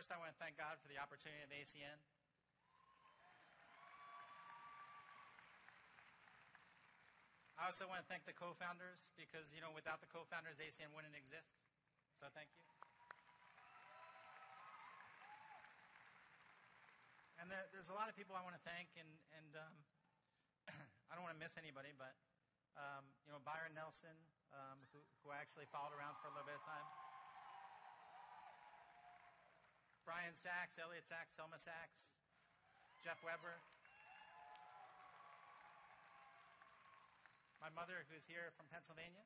First, I want to thank God for the opportunity of ACN. I also want to thank the co-founders because, without the co-founders, ACN wouldn't exist. So thank you. And there's a lot of people I want to thank, and I don't want to miss anybody, but, Byron Nelson, who I actually followed around for a little bit of time. Brian Sachs, Elliot Sachs, Selma Sachs, Jeff Weber. My mother, who's here from Pennsylvania,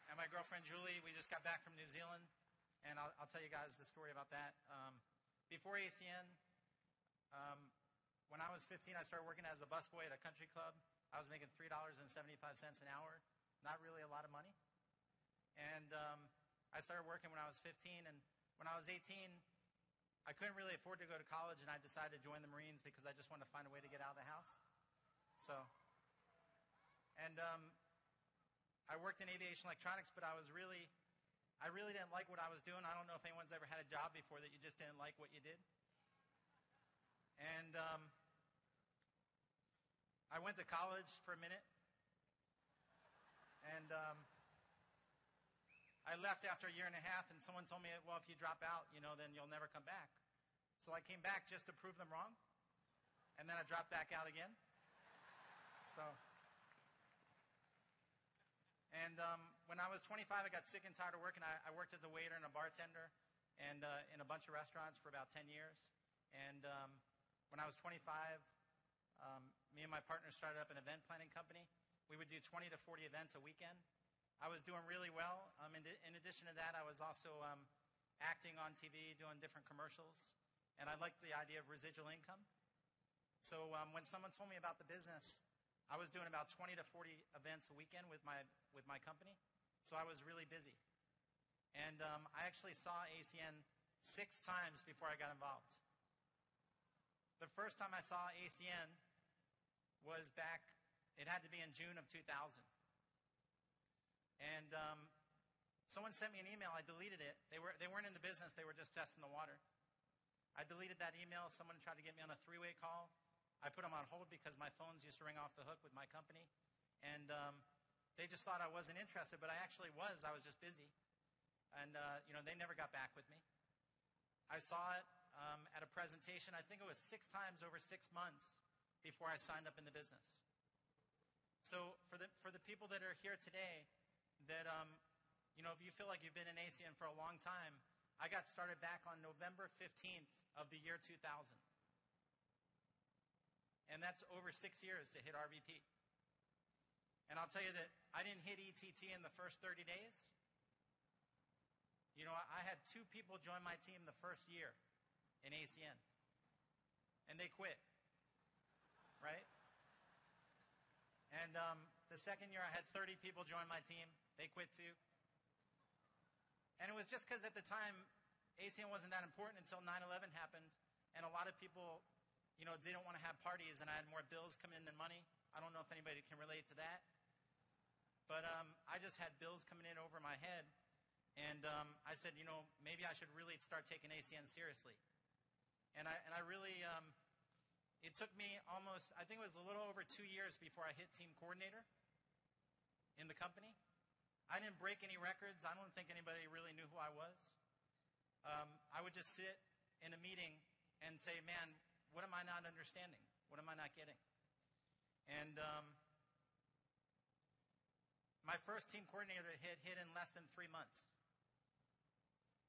and my girlfriend Julie. We just got back from New Zealand, and I'll tell you guys the story about that. Before ACN, when I was 15, I started working as a busboy at a country club. I was making $3.75 an hour, not really a lot of money. And I started working when I was 15, and when I was 18, I couldn't really afford to go to college, and I decided to join the Marines because I just wanted to find a way to get out of the house. I worked in aviation electronics, but I really didn't like what I was doing. I don't know if anyone's ever had a job before that you just didn't like what you did. And I went to college for a minute, and I left after a year and a half, and someone told me, well, if you drop out, then you'll never come back. So I came back just to prove them wrong, and then I dropped back out again. When I was 25, I got sick and tired of working. I worked as a waiter and a bartender and in a bunch of restaurants for about 10 years. And when I was 25, me and my partner started up an event planning company. We would do 20 to 40 events a weekend. I was doing really well. In addition to that, I was also acting on TV, doing different commercials. And I liked the idea of residual income. So when someone told me about the business, I was doing about 20 to 40 events a weekend with my company. So I was really busy. And I actually saw ACN 6 times before I got involved. The first time I saw ACN was back, it had to be in June of 2000. And someone sent me an email. I deleted it. They weren't in the business. They were just testing the water. I deleted that email. Someone tried to get me on a 3-way call. I put them on hold because my phones used to ring off the hook with my company. And they just thought I wasn't interested, but I actually was. I was just busy. And, they never got back with me. I saw it at a presentation. I think it was 6 times over 6 months before I signed up in the business. So for the people that are here today, that, if you feel like you've been in ACN for a long time, I got started back on November 15th of the year 2000. And that's over 6 years to hit RVP. And I'll tell you that I didn't hit ETT in the first 30 days. I had 2 people join my team the first year in ACN. And they quit. Right? And the second year I had 30 people join my team. They quit too. And it was just because at the time, ACN wasn't that important until 9/11 happened. And a lot of people, didn't want to have parties, and I had more bills come in than money. I don't know if anybody can relate to that. But I just had bills coming in over my head. And I said, maybe I should really start taking ACN seriously. And I really, it took me almost, I think it was a little over 2 years before I hit team coordinator in the company. I didn't break any records. I don't think anybody really knew who I was. I would just sit in a meeting and say, man, what am I not understanding? What am I not getting? And my first team coordinator hit in less than 3 months.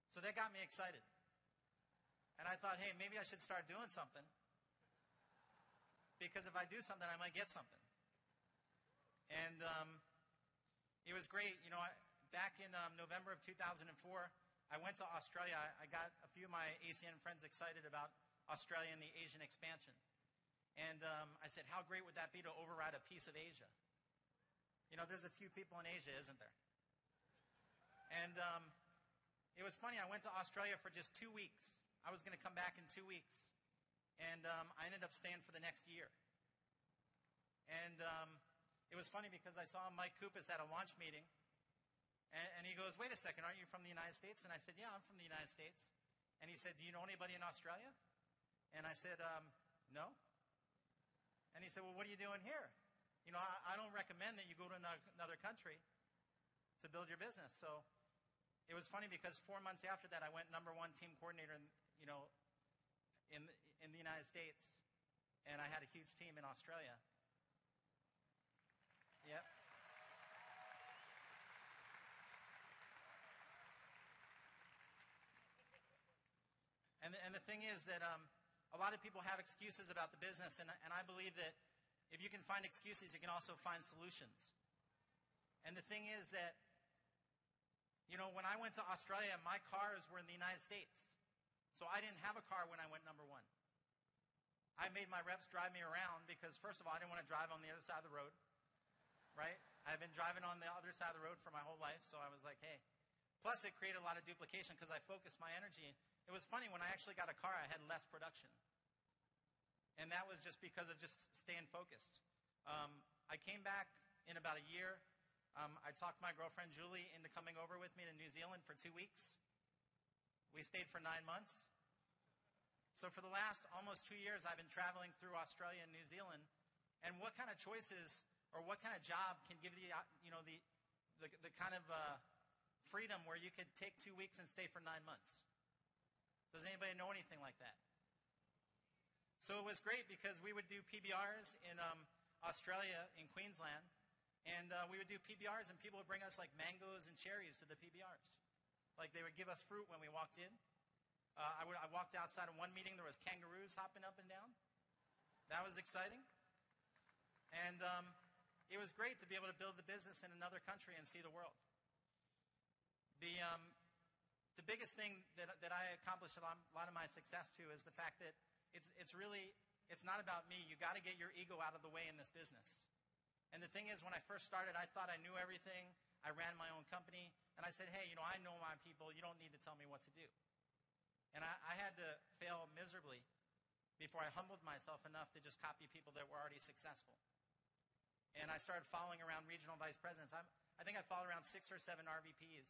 So that got me excited. And I thought, hey, maybe I should start doing something. Because if I do something, I might get something. And it was great. Back in November of 2004, I went to Australia. I got a few of my ACN friends excited about Australia and the Asian expansion. And I said, how great would that be to override a piece of Asia? There's a few people in Asia, isn't there? And it was funny. I went to Australia for just 2 weeks. I was going to come back in 2 weeks. And I ended up staying for the next year. And it was funny because I saw Mike Kupis at a launch meeting. And he goes, wait a second, aren't you from the United States? And I said, yeah, I'm from the United States. And he said, do you know anybody in Australia? And I said, no. And he said, well, what are you doing here? You know, I don't recommend that you go to another country to build your business. So it was funny because 4 months after that, I went #1 team coordinator, in the United States, and I had a huge team in Australia. Yep. And the thing is that a lot of people have excuses about the business, and I believe that if you can find excuses, you can also find solutions. And the thing is that, when I went to Australia, my cars were in the United States. So I didn't have a car when I went #1. I made my reps drive me around because, first of all, I didn't want to drive on the other side of the road, right? I've been driving on the other side of the road for my whole life, so I was like, hey. Plus, it created a lot of duplication because I focused my energy. It was funny, when I actually got a car, I had less production. And that was just because of just staying focused. I came back in about a year. I talked my girlfriend, Julie, into coming over with me to New Zealand for 2 weeks. We stayed for 9 months. So for the last almost 2 years, I've been traveling through Australia and New Zealand. And what kind of choices or what kind of job can give you, the kind of freedom where you could take 2 weeks and stay for 9 months? Does anybody know anything like that? So it was great because we would do PBRs in Australia, in Queensland. And we would do PBRs, and people would bring us like mangoes and cherries to the PBRs. Like they would give us fruit when we walked in. I walked outside of one meeting, there was kangaroos hopping up and down. That was exciting. And it was great to be able to build the business in another country and see the world. The biggest thing that I accomplished a lot of my success to is the fact that it's not about me. You got to get your ego out of the way in this business. And the thing is, when I first started, I thought I knew everything. I ran my own company. And I said, hey, I know my people. You don't need to tell me what to do. And I had to fail miserably before I humbled myself enough to just copy people that were already successful. And I started following around regional vice presidents. I think I followed around 6 or 7 RVPs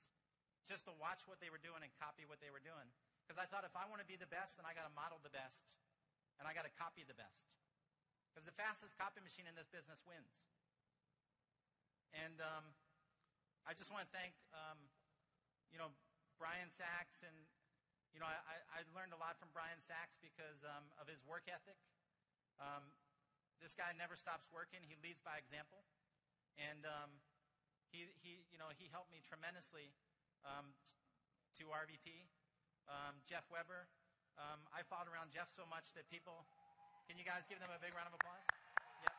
just to watch what they were doing and copy what they were doing. Because I thought if I want to be the best, then I got to model the best. And I got to copy the best. Because the fastest copy machine in this business wins. And I just want to thank, Brian Sachs. And, I learned a lot from Brian Sachs because of his work ethic. This guy never stops working. He leads by example. And he helped me tremendously to RVP. Jeff Weber. I followed around Jeff so much that people, can you guys give them a big round of applause? Yep.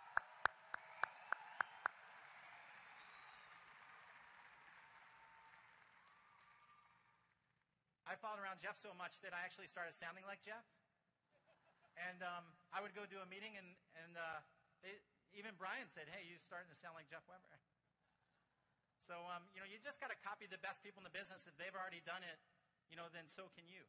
I followed around Jeff so much that I actually started sounding like Jeff. And I would go do a meeting, and even Brian said, hey, you're starting to sound like Jeff Weber. So, you just got to copy the best people in the business. If they've already done it, then so can you.